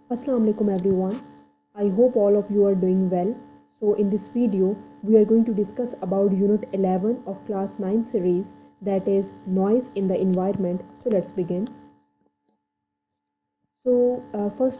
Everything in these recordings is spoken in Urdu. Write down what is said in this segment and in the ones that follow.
Assalamu alaikum everyone. I hope all of you are doing well. So in this video we are going to discuss about unit 11 of class 9 series, that is noise in the environment. So let's begin. So first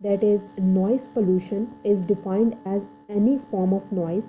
That is noise pollution is defined as any form of noise.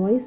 noise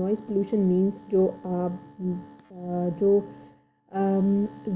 noise pollution means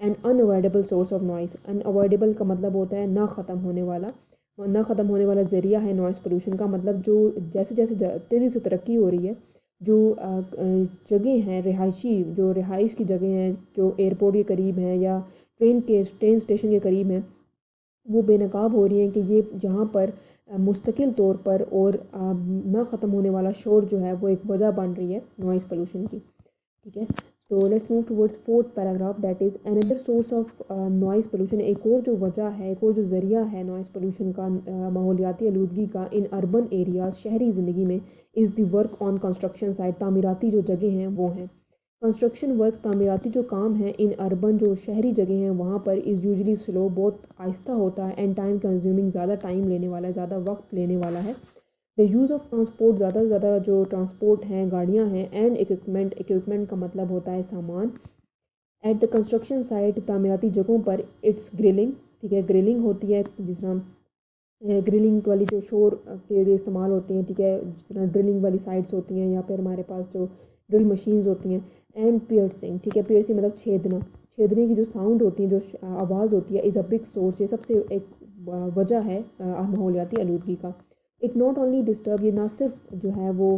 and unavoidable source of noise. Unavoidable کا مطلب ہوتا ہے نہ ختم ہونے والا. نہ ختم ہونے والا ذریعہ ہے نوائز پولوشن کا. مطلب جو جیسے جیسے تیزی سے ترقی ہو رہی ہے، جو جگہیں ہیں رہائشی، جو رہائش کی جگہیں ہیں جو ایئرپورٹ کے قریب ہیں یا ٹرین اسٹیشن کے قریب ہیں، وہ بے نقاب ہو رہی ہیں کہ یہ جہاں پر مستقل طور پر اور نہ ختم ہونے والا شور جو ہے وہ ایک وجہ بن رہی ہے نوائز پولوشن کی. ٹھیک ہے، تو let's move towards fourth paragraph that is another source of noise pollution. ایک اور جو وجہ ہے، ایک اور جو ذریعہ ہے نوائز پولوشن کا، ماحولیاتی آلودگی کا ان اربن ایریاز، شہری زندگی میں، as the work on construction site. تعمیراتی جو جگہیں ہیں وہ ہیں. کنسٹرکشن ورک، تعمیراتی جو کام ہیں ان اربن جو شہری جگہیں ہیں وہاں پر از یوزلی سلو، بہت آہستہ ہوتا ہے. اینڈ ٹائم کنزیومنگ، زیادہ ٹائم لینے والا ہے، زیادہ وقت لینے والا ہے. دا یوز آف ٹرانسپورٹ، زیادہ سے زیادہ جو ٹرانسپورٹ ہیں، گاڑیاں ہیں. اینڈ اکوپمنٹ کا مطلب ہوتا ہے سامان. ایٹ دا کنسٹرکشن سائٹ، تعمیراتی جگہوں پر، اٹس گرلنگ. ٹھیک ہے، گرلنگ ہوتی ہے جس طرح گرلنگ والی جو شور کے لیے استعمال ہوتی ہیں. ٹھیک ہے، جس طرح ڈرلنگ والی سائٹس ہوتی ہیں یا پھر ہمارے پاس جو ڈرل مشینز ہوتی ہیں. And piercing. ٹھیک ہے، پیئرسنگ مطلب چھیدنا. چھیدنے کی جو ساؤنڈ ہوتی ہے، جو آواز ہوتی ہے، از اے بگ سورس. یہ سب سے ایک وجہ ہے ماحولیاتی آلودگی کا. اٹ ناٹ اونلی ڈسٹرب، یہ نہ صرف جو ہے وہ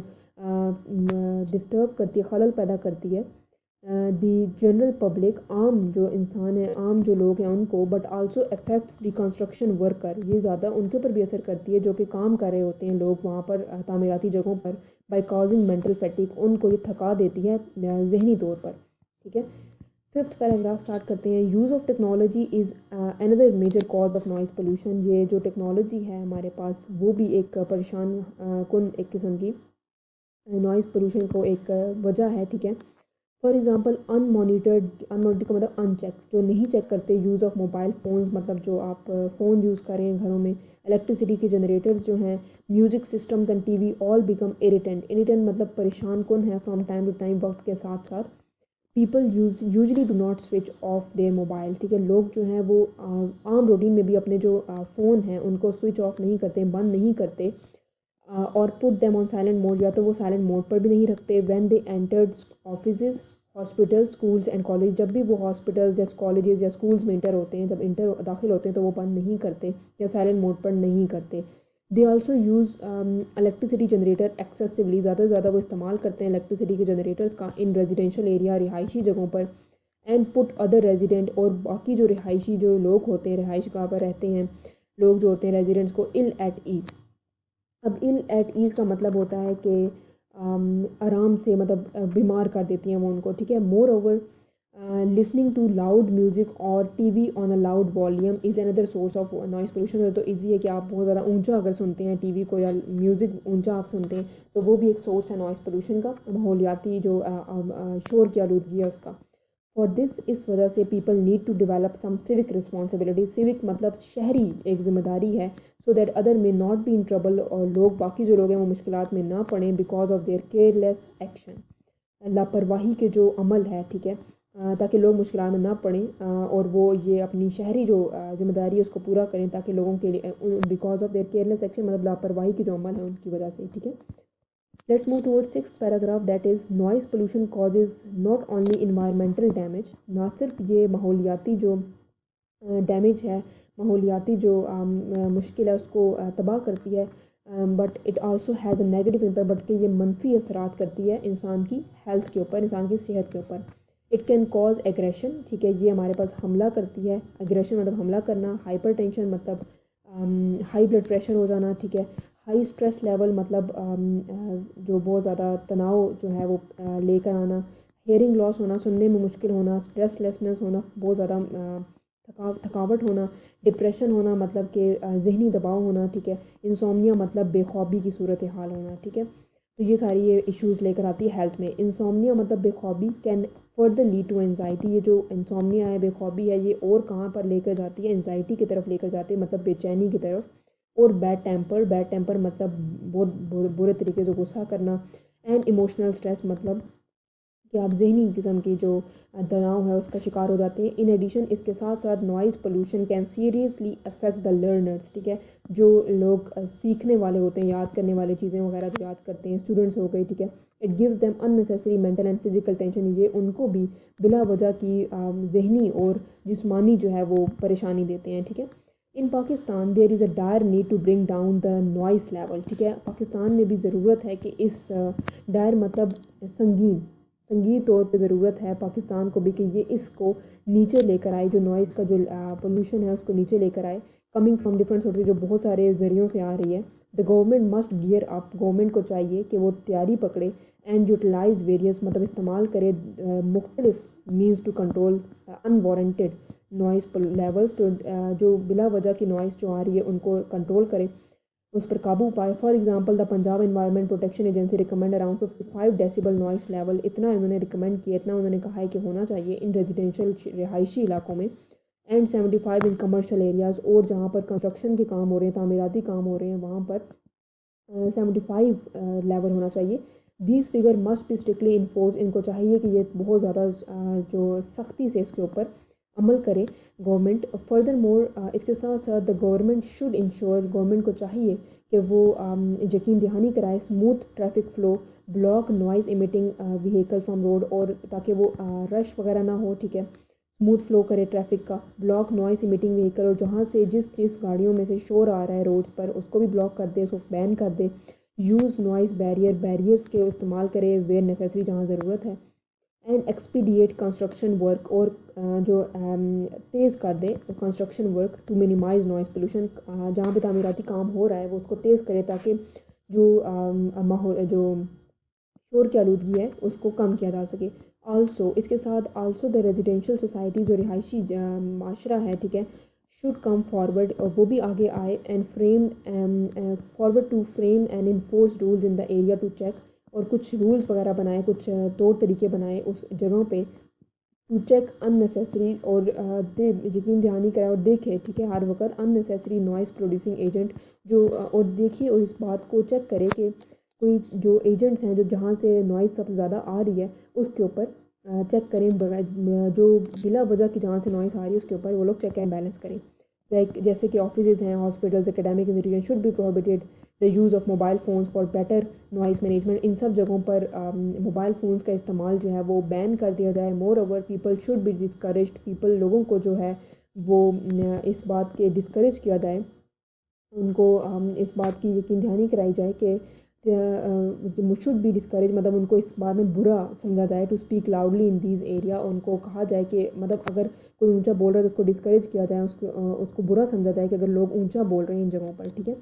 ڈسٹرب کرتی ہے، خلل پیدا کرتی ہے دی جنرل پبلک، عام جو انسان ہیں، عام جو لوگ ہیں ان کو، but also affects the construction worker. یہ زیادہ ان کے اوپر بھی اثر کرتی ہے جو کہ کام کر رہے ہوتے ہیں لوگ وہاں پر تعمیراتی جگہوں پر. بائی کازنگ مینٹل فیٹک، ان کو یہ تھکا دیتی ہے ذہنی طور پر. ٹھیک ہے، ففتھ پیراگراف اسٹارٹ کرتے ہیں. Use of technology is another major cause of noise pollution. یہ جو ٹیکنالوجی ہے ہمارے پاس وہ بھی ایک پریشان کن ایک قسم کی نوائز پولوشن کو ایک وجہ ہے. ٹھیک ہے، فار ایگزامپل ان مانیٹرڈ کا مطلب ان چیک، جو نہیں چیک کرتے. یوز آف موبائل فونز، مطلب جو آپ فون یوز کریں گھروں میں. الیکٹریسٹی کے جنریٹرز جو ہیں، music systems and T V all become irritant. Irritant مطلب پریشان کن ہے فرام ٹائم ٹو ٹائم، وقت کے ساتھ ساتھ. People usually do not switch off their mobile. ٹھیک ہے، لوگ جو ہیں وہ عام روٹین میں بھی اپنے جو فون ہیں ان کو سوئچ آف نہیں کرتے، بند نہیں کرتے. اور put them on silent mode, یا تو وہ سائلنٹ موڈ پر بھی نہیں رکھتے. When they entered offices, hospital, schools and college, جب بھی وہ ہاسپٹلز یا کالجز یا اسکولز میں انٹر ہوتے ہیں، جب داخل ہوتے ہیں تو وہ بند نہیں کرتے یا سائلنٹ موڈ پر نہیں کرتے. They also use electricity generator ایکسیسولی، زیادہ سے زیادہ وہ استعمال کرتے ہیں الیکٹریسٹی کے جنریٹرز کا ان ریزیڈینشیل ایریا، رہائشی جگہوں پر. اینڈ پٹ ادر ریزیڈنٹ، اور باقی جو رہائشی جو لوگ ہوتے ہیں، رہائش گاہ پر رہتے ہیں لوگ جو ہوتے ہیں ریزیڈنٹس کو، ال ایٹ ایز. اب ال ایٹ ایز کا مطلب ہوتا ہے کہ آرام سے، مطلب بیمار کر دیتی ہیں وہ ان کو. ٹھیک ہے، moreover listening to loud music اور T V on a loud volume is another source of noise pollution. تو ایزی ہے کہ آپ بہت زیادہ اونچا اگر سنتے ہیں ٹی وی کو یا میوزک اونچا آپ سنتے ہیں تو وہ بھی ایک سورس ہے نوائز پولوشن کا، ماحولیاتی جو شور کی آلودگی ہے اس کا. فار دس، اس وجہ سے people need to develop some civic responsibility. Civic مطلب شہری ایک ذمہ داری ہے. So that other may not be in trouble, اور لوگ باقی جو لوگ ہیں وہ مشکلات میں نہ پڑیں because of their careless action. لاپرواہی کے جو عمل ہے. ٹھیک ہے، تاکہ لوگ مشکلات میں نہ پڑیں اور وہ یہ اپنی شہری جو ذمہ داری ہے اس کو پورا کریں تاکہ لوگوں کے لیے، because of their careless action مطلب لاپرواہی کے جو عمل ہے ان کی وجہ سے. ٹھیک ہے، let's move toward six paragraph that is noise pollution causes not only environmental damage. نہ صرف یہ ماحولیاتی جو ڈیمیج ہے، ماحولیاتی جو مشکل ہے اس کو تباہ کرتی ہے، but it also has a negative impact, but کہ یہ منفی اثرات کرتی ہے انسان کی ہیلتھ کے اوپر، انسان کی صحت کے اوپر. It can cause aggression. ٹھیک ہے، یہ ہمارے پاس حملہ کرتی ہے. ایگریشن مطلب حملہ کرنا. ہائپر ٹینشن مطلب ہائی بلڈ پریشر ہو جانا. ٹھیک ہے، ہائی اسٹریس لیول مطلب جو بہت زیادہ تناؤ جو ہے وہ لے کر آنا. ہیئرنگ لاس ہونا، سننے میں مشکل ہونا. اسٹریس لیسنس ہونا، بہت زیادہ تھکاوٹ ہونا. ڈپریشن ہونا مطلب کہ ذہنی دباؤ ہونا. ٹھیک ہے، انسومنیا مطلب بے خوابی کی صورت حال ہونا. ٹھیک ہے، تو یہ ساری یہ ایشوز لے کر آتی ہے ہیلتھ میں. انسومنیا مطلب بے خوابی can further lead to anxiety. یہ جو انسومنیا ہے، بے خوابی ہے، یہ اور کہاں پر لے کر جاتی ہے؟ انزائٹی کی طرف لے کر جاتی ہے، مطلب بے چینی کی طرف. اور بیڈ ٹیمپر مطلب بہت برے طریقے سے غصہ کرنا. اینڈ ایموشنل اسٹریس مطلب کہ آپ ذہنی قسم کی جو تناؤ ہے اس کا شکار ہو جاتے ہیں. ان ایڈیشن اس کے ساتھ ساتھ noise pollution can seriously effect the learners. ٹھیک ہے، جو لوگ سیکھنے والے ہوتے ہیں، یاد کرنے والے چیزیں وغیرہ جو یاد کرتے ہیں، اسٹوڈنٹس ہو گئے. ٹھیک ہے، it gives them unnecessary mental and physical tension. یہ ان کو بھی بلا وجہ کی ذہنی اور جسمانی جو ہے وہ پریشانی دیتے ہیں. ٹھیک ہے. In Pakistan there is a dire need to bring down the noise level. ٹھیک ہے. پاکستان میں بھی ضرورت ہے کہ اس ڈائر مطلب سنگین طور پہ ضرورت ہے پاکستان کو بھی کہ یہ اس کو نیچے لے کر آئے. جو نوائز کا جو پولوشن ہے اس کو نیچے لے کر آئے. کمنگ فرام ڈفرینٹ سورسز جو بہت سارے ذریعوں سے آ رہی ہے. The government must gear up. Government کو چاہیے کہ وہ تیاری پکڑے اینڈ یوٹیلائز ویریس مطلب استعمال کرے مختلف means to control unwarranted noise levels. تو جو بلا وجہ کی نوائز جو آ رہی ہے ان کو کنٹرول کرے, اس پر قابو پائے. For example the Punjab environment protection agency recommend around 55 decibel noise level. اتنا انہوں نے ریکمینڈ کیا, اتنا انہوں نے کہا ہے کہ ہونا چاہیے ان ریزیڈینشیل رہائشی علاقوں میں, اینڈ 75 ان کمرشل ایریاز. اور جہاں پر کنسٹرکشن کے کام ہو رہے ہیں, تعمیراتی کام ہو رہے ہیں, وہاں پر 75 لیول ہونا چاہیے. These figure must be strictly enforce. ان کو چاہیے کہ یہ بہت زیادہ جو سختی سے اس کے اوپر عمل کرے گورنمنٹ. فردر مور اس کے ساتھ ساتھ the government should ensure. Government کو چاہیے کہ وہ یقین دہانی کرائے smooth traffic flow, block noise emitting vehicle from road, اور تاکہ وہ رش وغیرہ نہ ہو. ٹھیک ہے. اسموتھ فلو کرے ٹریفک کا. بلاک نوائز ایمیٹنگ وہیکل, اور جہاں سے جس گاڑیوں میں سے شور آ رہا ہے روڈز پر اس کو بھی بلاک کر دے, اس کو بین کر دے. یوز نوائز بیریئرس کے استعمال کرے ویئر نیسیسری, جہاں ضرورت ہے. اینڈ ایکسپیڈیٹ کنسٹرکشن ورک, اور جو تیز کر دے construction work to minimise noise pollution. جہاں پہ تعمیراتی کام ہو رہا ہے وہ اس کو تیز کرے تاکہ جو شور کی آلودگی ہے اس کو کم کیا جا سکے. آلسو اس کے ساتھ آلسو دا ریزیڈینشیل سوسائٹی جو رہائشی معاشرہ ہے, ٹھیک ہے, شوڈ کم فارورڈ, اور وہ بھی آگے آئے and forward to frame and enforce rules in the area to check. اور کچھ رولز وغیرہ بنائے, کچھ طور طریقے بنائے اس جگہوں پہ ٹو چیک ان نیسیسری, اور یقین دہانی کرائے اور دیکھے. ٹھیک ہے. ہر وقت ان نیسیسری نوائز پروڈیوسنگ ایجنٹ جو, اور دیکھیے اور اس بات کو چیک کرے کہ کوئی جو ایجنٹس ہیں جو جہاں سے نوائز سب سے زیادہ آ رہی ہے اس کے اوپر چیک کریں. جو بلا وجہ کی جہاں سے نوائز آ رہی ہے اس کے اوپر وہ لوگ چیک اینڈ بیلنس کریں. جیسے کہ آفیسز ہیں, hospitals, academic institution should be prohibited the use of mobile phones for better noise management. ان سب جگہوں پر موبائل فونس کا استعمال جو ہے وہ بین کر دیا جائے. Moreover people should be discouraged. لوگوں کو جو ہے وہ اس بات کے ڈسکریج کیا جائے, ان کو اس بات کی یقین دہانی کرائی جائے کہ شوڈ بی ڈسکریج, مطلب ان کو اس بارے میں برا سمجھا جائے. To speak loudly in these area. ان کو کہا جائے کہ مطلب اگر کوئی اونچا بول رہا ہے تو اس کو ڈسکریج کیا جائے, اس کو برا سمجھا جائے کہ اگر لوگ اونچا بول رہے ہیں ان جگہوں پر. ٹھیک ہے.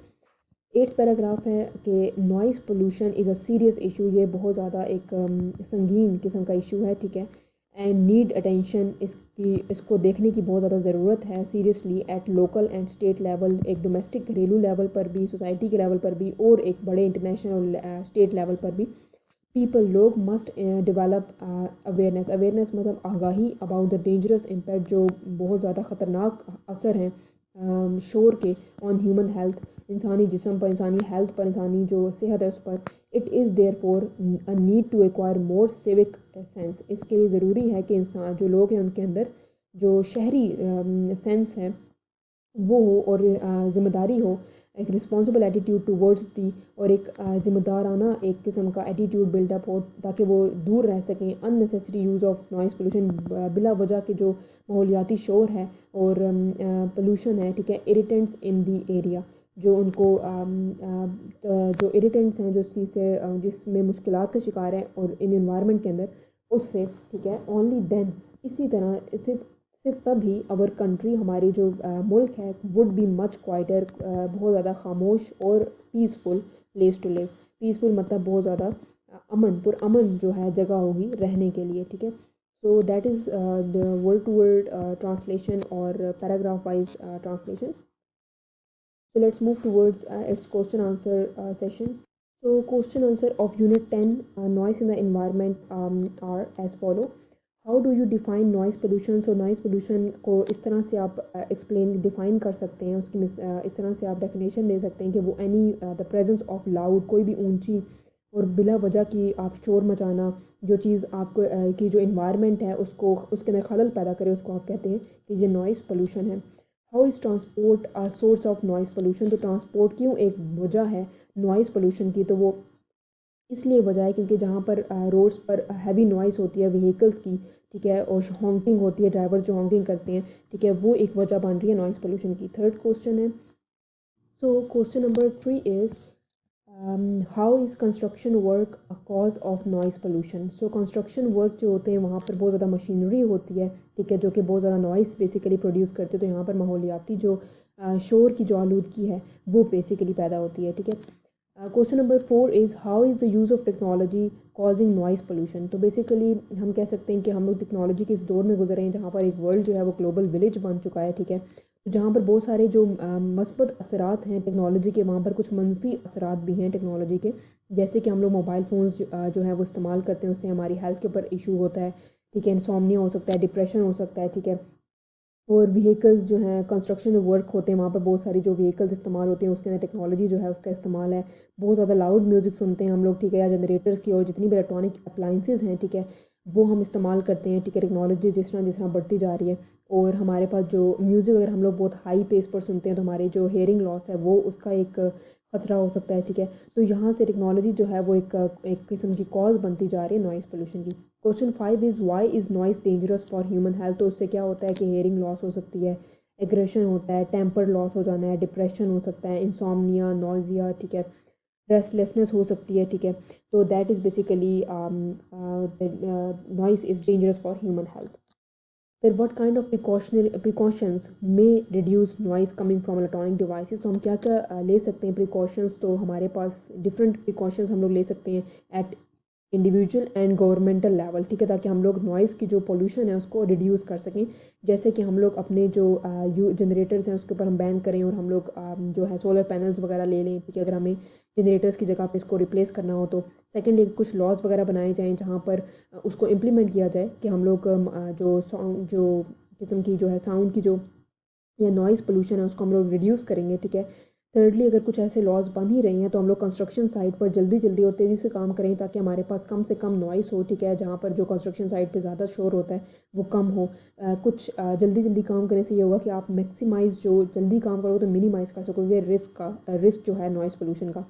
8 پیراگراف ہے کہ noise pollution is a serious issue. یہ بہت زیادہ ایک سنگین قسم کا ایشو ہے. ٹھیک ہے. And need attention. اس کو دیکھنے کی بہت زیادہ ضرورت ہے seriously at local and state level. ایک ڈومیسٹک گھریلو لیول پر بھی, سوسائٹی کے لیول پر بھی, اور ایک بڑے انٹرنیشنل اسٹیٹ لیول پر بھی. پیپل لوگ مسٹ ڈیولپ اویئرنیس مطلب آگاہی اباؤٹ دا ڈینجرس امپیکٹ, جو بہت زیادہ خطرناک اثر ہیں شور کے آن ہیومن ہیلتھ, انسانی جسم پر, انسانی ہیلتھ پر, انسانی جو صحت ہے اس پر. It is therefore need to acquire more civic sense. اس کے لیے ضروری ہے کہ انسان جو لوگ ہیں ان کے اندر جو شہری سینس ہے وہ ہو, اور ذمہ داری ہو, ایک رسپانسبل ایٹیٹیوڈ ٹوورڈز دی, اور ایک ذمہ دارانہ ایک قسم کا ایٹیٹیوڈ بلڈ اپ ہو تاکہ وہ دور رہ سکیں unnecessary use of noise pollution. بلا وجہ کے جو ماحولیاتی شور ہے اور پولوشن ہے, ٹھیک ہے, اریٹنٹس ان دی ایریا, جو ان کو جو اریٹنٹس ہیں جو چیز سے جس میں مشکلات کا شکار ہیں اور ان انوائرمنٹ کے اندر اس سے. ٹھیک ہے. اونلی دین, اسی طرح صرف تبھی اور کنٹری ہماری جو ملک ہے وڈ بی مچ کوائٹر, بہت زیادہ خاموش اور peaceful place to live. Peaceful مطلب بہت زیادہ پرامن جو ہے جگہ ہوگی رہنے کے لیے. ٹھیک ہے. So that is the word to word translation اور paragraph wise translation. So let's move towards its question answer session. So question answer of unit 10 noise in the environment are as follow. How do you define noise pollution? So noise pollution کو اس طرح سے آپ define کر سکتے ہیں, اس کی اس طرح سے آپ definition دے سکتے ہیں کہ وہ the presence of loud, کوئی بھی اونچی اور بلا وجہ کی آپ شور مچانا, جو چیز آپ کو کی جو انوائرمنٹ ہے اس کے اندر خلل پیدا کرے, اس کو آپ کہتے ہیں کہ یہ نوائز پولوشن ہے. How is transport source of noise pollution. تو ٹرانسپورٹ کیوں ایک وجہ ہے نوائز پولوشن کی, تو وہ اس لیے وجہ ہے کیونکہ جہاں پر روڈس پر ہیوی نوائز ہوتی ہے وہیکلس کی، ٹھیک ہے، اور ہانکنگ ہوتی ہے، ڈرائیور جو ہانکنگ کرتے ہیں، ٹھیک ہے، وہ ایک وجہ بن رہی ہے نوائز پولوشن کی۔ تھرڈ کوسچن ہے، so question number 3 is how is construction work a cause of noise pollution? So construction work جو ہوتے ہیں وہاں پر بہت زیادہ مشینری ہوتی ہے، ٹھیک ہے، جو کہ بہت زیادہ نوائز بیسیکلی پروڈیوس کرتے ہیں، تو یہاں پر ماحولیاتی جو شور کی جو آلودگی ہے وہ بیسیکلی پیدا ہوتی ہے، ٹھیک ہے۔ Question number 4 is how is the use of technology causing noise pollution? تو بیسیکلی ہم کہہ سکتے ہیں کہ ہم لوگ ٹیکنالوجی کے اس دور میں گزرے ہیں جہاں پر ایک ورلڈ جو ہے وہ گلوبل ولیج بن چکا ہے، ٹھیک ہے، جہاں پر بہت سارے جو مثبت اثرات ہیں ٹیکنالوجی کے، وہاں پر کچھ منفی اثرات بھی ہیں ٹیکنالوجی کے، جیسے کہ ہم لوگ موبائل فونز جو ہے وہ استعمال کرتے ہیں، اس سے ہماری ہیلتھ کے اوپر ایشو ہوتا ہے، ٹھیک ہے، انسومنیا ہو سکتا ہے، ڈپریشن ہو سکتا ہے، ٹھیک ہے، اور وہیکلز جو ہیں کنسٹرکشن ورک ہوتے ہیں وہاں پر بہت ساری جو وہیکلز استعمال ہوتے ہیں اس کے اندر ٹیکنالوجی جو ہے اس کا استعمال ہے، بہت زیادہ لاؤڈ میوزک سنتے ہیں ہم لوگ، ٹھیک ہے، یا جنریٹرز کی اور جتنی بھی الیکٹرانک اپلائنسز ہیں، ٹھیک ہے، وہ ہم استعمال کرتے ہیں، ٹھیک ہے، ٹیکنالوجی جس طرح بڑھتی جا رہی ہے، اور ہمارے پاس جو میوزک اگر ہم لوگ بہت ہائی پیس پر سنتے ہیں تو ہمارے جو ہیئرنگ لاس ہے وہ اس کا ایک خطرہ ہو سکتا ہے، ٹھیک ہے، تو یہاں سے ٹیکنالوجی جو ہے وہ ایک قسم کی کاز بنتی جا رہی ہے نوائز پولوشن کی۔ Question 5 is why is noise dangerous for human health? تو اس سے کیا ہوتا ہے کہ ہیئرنگ لاس ہو سکتی ہے، ایگریشن ہوتا ہے، ٹیمپر لاس ہو جانا ہے، ڈپریشن ہو سکتا ہے، انسومنیا، نوزیا، ٹھیک ہے، ریسٹلیسنس ہو سکتی ہے، ٹھیک ہے، تو that is basically noise is dangerous for human health. پھر وٹ کائنڈ آف پریکاشنز میں reduce noise coming from electronic devices? تو ہم کیا کیا لے سکتے ہیں پریکاشنز؟ تو ہمارے پاس ڈفرینٹ پریکاشنز ہم لوگ لے سکتے ہیں at individual and governmental level, ٹھیک ہے، تاکہ ہم لوگ نوائز کی جو پولوشن ہے اس کو ریڈیوس کر سکیں، جیسے کہ ہم لوگ اپنے جو جنریٹرز ہیں اس کے اوپر ہم بین کریں، اور ہم لوگ جو ہے سولر پینلز وغیرہ لے لیں، ٹھیک ہے، اگر ہمیں جنریٹرز کی جگہ پہ اس کو ریپلیس کرنا ہو تو۔ سیکنڈلی کچھ لاز وغیرہ بنائے جائیں جہاں پر اس کو امپلیمنٹ کیا جائے کہ ہم لوگ جو قسم کی جو ہے ساؤنڈ کی جو یا نوائز پولوشن ہے اس کو ہم لوگ ریڈیوس کریں گے، ٹھیک ہے۔ تھرڈلی اگر کچھ ایسے لاز بن ہی رہی ہیں تو ہم لوگ کنسٹرکشن سائٹ پر جلدی اور تیزی سے کام کریں تاکہ ہمارے پاس کم سے کم نوائز ہو، ٹھیک ہے، جہاں پر جو کنسٹرکشن سائٹ پہ زیادہ شور ہوتا ہے وہ کم ہو۔ کچھ جلدی کام کرنے سے یہ ہوگا کہ آپ میکسیمائز جو جلدی کام کرو تو منیمائز کر سکو گے رسک جو ہے نوائز پولوشن کا۔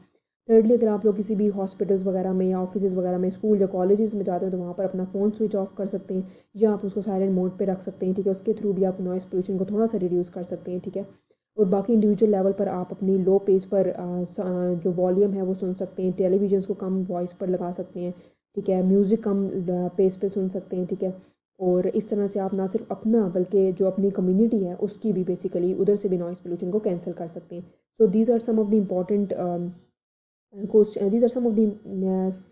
تھرڈلی اگر آپ لوگ کسی بھی ہاسپٹلز وغیرہ میں یا آفیسز وغیرہ میں، اسکول یا کالجز میں جاتے ہیں تو وہاں پر اپنا فون سوئچ آف کر سکتے ہیں یا آپ اس کو سائلنٹ موڈ پہ رکھ سکتے ہیں، ٹھیک ہے، اس کے تھرو بھی آپ نوائز پولوشن کو تھوڑا سا ریڈیوس کر سکتے ہیں، ٹھیک ہے۔ اور باقی انڈیویجول لیول پر آپ اپنی لو پیس پر جو والیوم ہے وہ سن سکتے ہیں، ٹیلی ویژنس کو کم وائس پر لگا سکتے ہیں، ٹھیک ہے، میوزک کم پیس پہ سن سکتے ہیں، ٹھیک ہے، اور اس طرح سے آپ نہ صرف اپنا بلکہ جو اپنی کمیونٹی ہے اس کی بھی بیسیکلی ادھر سے بھی نوائز پولوشن کو کینسل کر سکتے ہیں۔ So these are some of the important these are some of the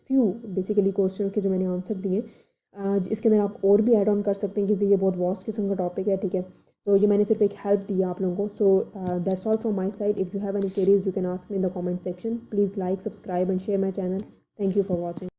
few basically questions کے جو میں نے آنسر دیے ہیں۔ اس کے اندر آپ اور بھی ایڈ آن کر سکتے ہیں کیونکہ یہ بہت واسٹ قسم کا ٹاپک ہے، ٹھیک ہے، تو یہ میں نے صرف ایک ہیلپ دیا آپ لوگوں کو۔ So that's all from my side, if you have any queries you can ask me in the comment section. Please like, subscribe and share my channel. Thank you for watching.